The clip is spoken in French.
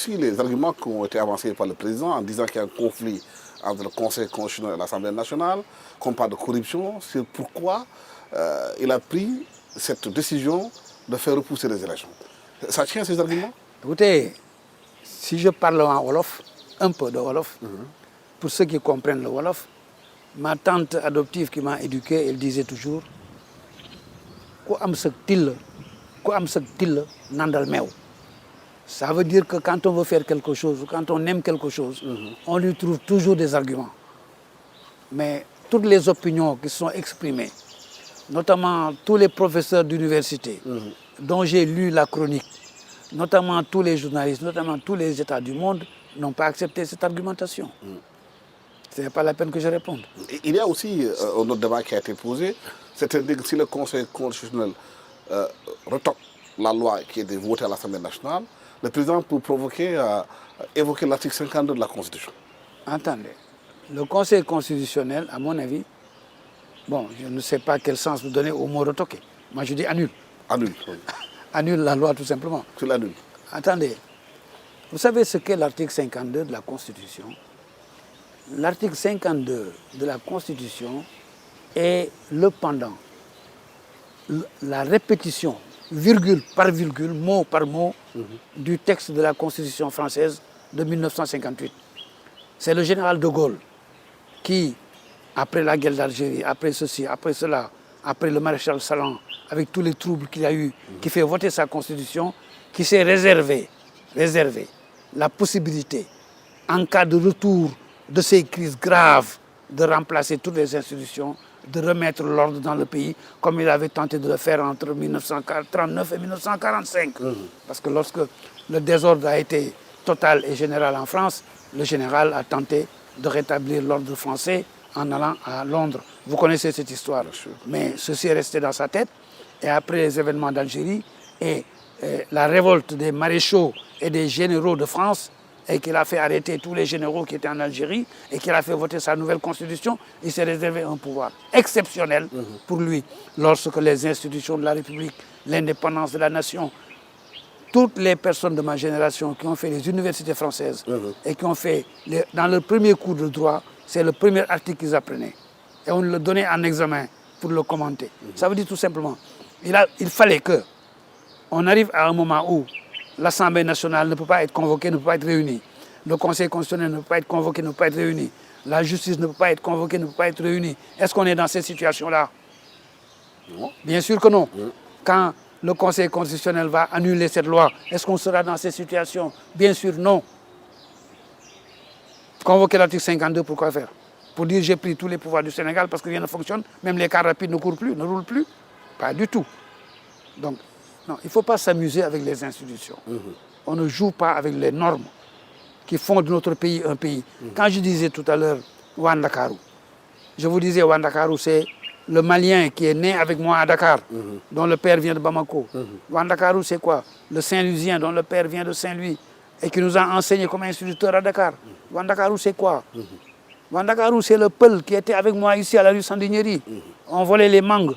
Si les arguments qui ont été avancés par le président en disant qu'il y a un conflit entre le Conseil constitutionnel et l'Assemblée nationale, qu'on parle de corruption, c'est pourquoi il a pris cette décision de faire repousser les élections. Ça tient ces arguments? Écoutez, si je parle en Wolof, un peu de Wolof, pour ceux qui comprennent le Wolof, ma tante adoptive qui m'a éduqué, elle disait toujours Ku am sëg till nandal meew. Ça veut dire que quand on veut faire quelque chose, ou quand on aime quelque chose, on lui trouve toujours des arguments. Mais toutes les opinions qui sont exprimées, notamment tous les professeurs d'université, dont j'ai lu la chronique, notamment tous les journalistes, notamment tous les États du monde, n'ont pas accepté cette argumentation. Ce n'est pas la peine que je réponde. Il y a aussi un autre débat qui a été posé, c'est-à-dire que si le Conseil constitutionnel retoque la loi qui a été votée à l'Assemblée nationale, le président peut évoquer l'article 52 de la Constitution. Entendez, le Conseil constitutionnel, à mon avis, bon, je ne sais pas quel sens vous donner au mot retoquer. Moi, je dis annule. Annule. Oui. Annule la loi, tout simplement. Tu l'annules. Attendez, vous savez ce qu'est l'article 52 de la Constitution? L'article 52 de la Constitution est le pendant, la répétition, virgule par virgule, mot par mot, du texte de la Constitution française de 1958. C'est le général de Gaulle qui, après la guerre d'Algérie, après ceci, après cela, après le maréchal Salan, avec tous les troubles qu'il a eu, qui fait voter sa Constitution, qui s'est réservé la possibilité, en cas de retour de ces crises graves, de remplacer toutes les institutions, de remettre l'ordre dans le pays, comme il avait tenté de le faire entre 1939 et 1945. Parce que lorsque le désordre a été total et général en France, le général a tenté de rétablir l'ordre français en allant à Londres. Vous connaissez cette histoire. Mais ceci est resté dans sa tête. Et après les événements d'Algérie et la révolte des maréchaux et des généraux de France, et qu'il a fait arrêter tous les généraux qui étaient en Algérie et qu'il a fait voter sa nouvelle constitution, il s'est réservé un pouvoir exceptionnel pour lui lorsque les institutions de la République, l'indépendance de la nation, toutes les personnes de ma génération qui ont fait les universités françaises et qui ont fait, dans leur premier cours de droit, c'est le premier article qu'ils apprenaient. Et on le donnait en examen pour le commenter. Ça veut dire tout simplement, il fallait qu'on arrive à un moment où l'Assemblée nationale ne peut pas être convoquée, ne peut pas être réunie. Le Conseil constitutionnel ne peut pas être convoqué, ne peut pas être réuni. La justice ne peut pas être convoquée, ne peut pas être réunie. Est-ce qu'on est dans cette situation-là? Non. Bien sûr que non. Quand le Conseil constitutionnel va annuler cette loi, est-ce qu'on sera dans cette situation? Bien sûr, non. Convoquer l'article 52, pourquoi faire? Pour dire j'ai pris tous les pouvoirs du Sénégal parce que rien ne fonctionne, même les cars rapides ne courent plus, ne roulent plus. Pas du tout. Donc, non, il ne faut pas s'amuser avec les institutions. On ne joue pas avec les normes qui font de notre pays un pays. Quand je disais tout à l'heure Wandakaru, je vous disais Wandakaru, c'est le Malien qui est né avec moi à Dakar, dont le père vient de Bamako. Wandakaru, c'est quoi? Le Saint-Louisien, dont le père vient de Saint-Louis et qui nous a enseigné comme instituteur à Dakar. Wandakaru, c'est quoi? Wandakaru, c'est le Peul qui était avec moi ici à la rue Sandiniéry. On volait les mangues.